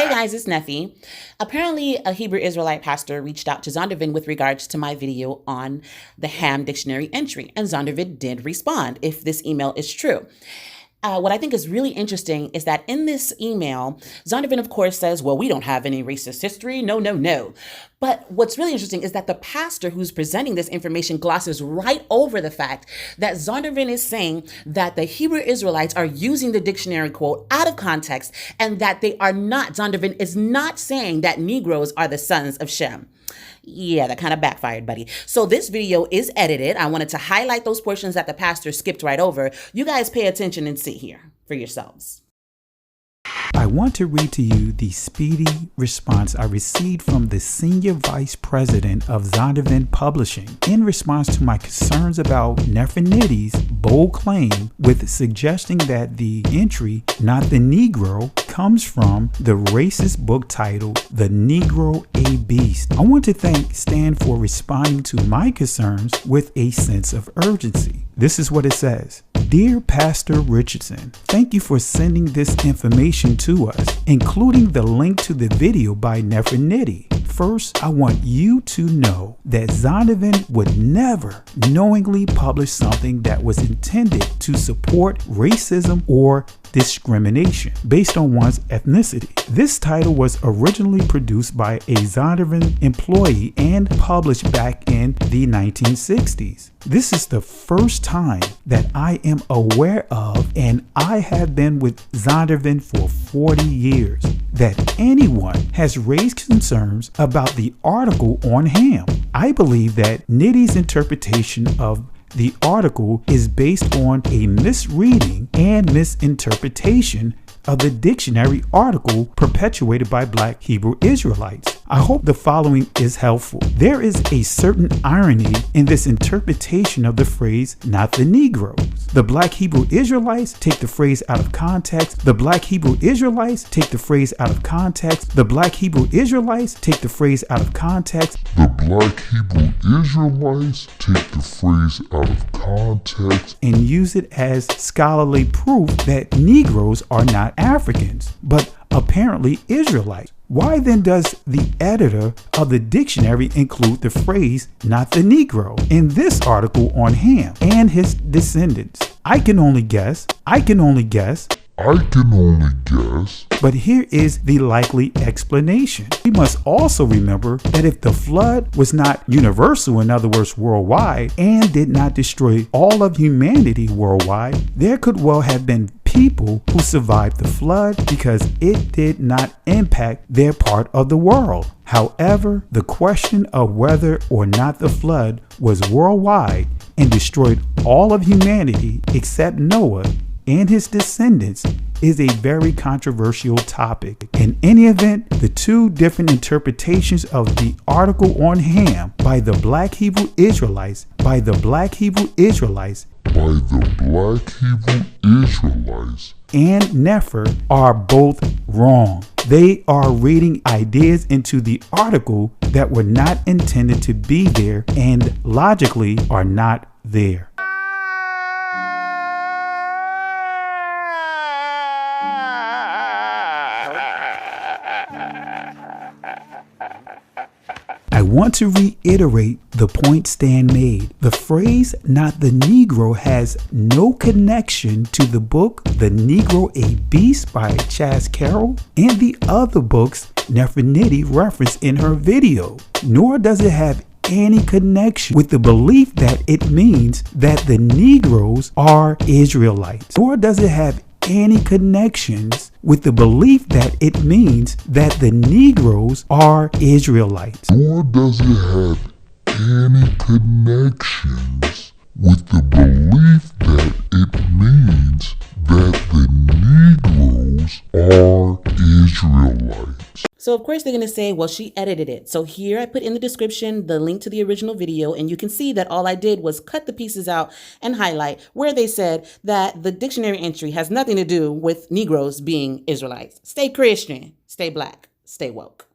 Hey guys, it's Neffy. Apparently, a Hebrew Israelite pastor reached out to Zondervan with regards to my video on the Ham dictionary entry, and Zondervan did respond, if this email is true. What I think is really interesting is that in this email, Zondervan, of course, says, well, we don't have any racist history. No, no, no. But what's really interesting is that the pastor who's presenting this information glosses right over the fact that Zondervan is saying that the Hebrew Israelites are using the dictionary quote out of context, and that they are not, Zondervan is not saying that Negroes are the sons of Shem. Yeah, that kind of backfired, buddy. So this video is edited. I wanted to highlight those portions that the pastor skipped right over. You guys pay attention and see here for yourselves. I want to read to you the speedy response I received from the Senior Vice President of Zondervan Publishing in response to my concerns about Nefertiti's bold claim with suggesting that the entry, not the Negro, comes from the racist book titled The Negro a Beast. I want to thank Stan for responding to my concerns with a sense of urgency. This is what it says. Dear Pastor Richardson, thank you for sending this information to us, including the link to the video by Nefertiti. First, I want you to know that Zondervan would never knowingly publish something that was intended to support racism or discrimination based on one's ethnicity. This title was originally produced by a Zondervan employee and published back in the 1960s. This is the first time that I am aware of, and I have been with Zondervan for 40 years, that anyone has raised concerns about the article on Ham. I believe that Nitty's interpretation of the article is based on a misreading and misinterpretation of the dictionary article perpetuated by Black Hebrew Israelites. I hope the following is helpful. There is a certain irony in this interpretation of the phrase, not the Negroes. The Black Hebrew Israelites take the phrase out of context. The Black Hebrew Israelites take the phrase out of context. The Black Hebrew Israelites take the phrase out of context. The Black Hebrew Israelites take the phrase out of context and use it as scholarly proof that Negroes are not Africans, but apparently Israelites. Why then does the editor of the dictionary include the phrase, not the Negro, in this article on Ham and his descendants? I can only guess. But here is the likely explanation. We must also remember that if the flood was not universal, in other words, worldwide, and did not destroy all of humanity worldwide, there could well have been people who survived the flood because it did not impact their part of the world. However, the question of whether or not the flood was worldwide and destroyed all of humanity except Noah and his descendants is a very controversial topic. In any event, the two different interpretations of the article on Ham by the Black Hebrew Israelites, and Nefer are both wrong. They are reading ideas into the article that were not intended to be there and logically are not there. I want to reiterate the point Stan made. The phrase, not the Negro, has no connection to the book The Negro a Beast by Chas Carroll and the other books Nefertiti referenced in her video, nor does it have any connection with the belief that it means that the Negroes are Israelites, nor does it have any connections with the belief that it means that the Negroes are Israelites. Nor does it have any connections with the belief that it means that the Negroes are Israelites. So of course they're going to say, well, she edited it. So here I put in the description the link to the original video, and you can see that all I did was cut the pieces out and highlight where they said that the dictionary entry has nothing to do with Negroes being Israelites. Stay Christian, stay Black, stay woke.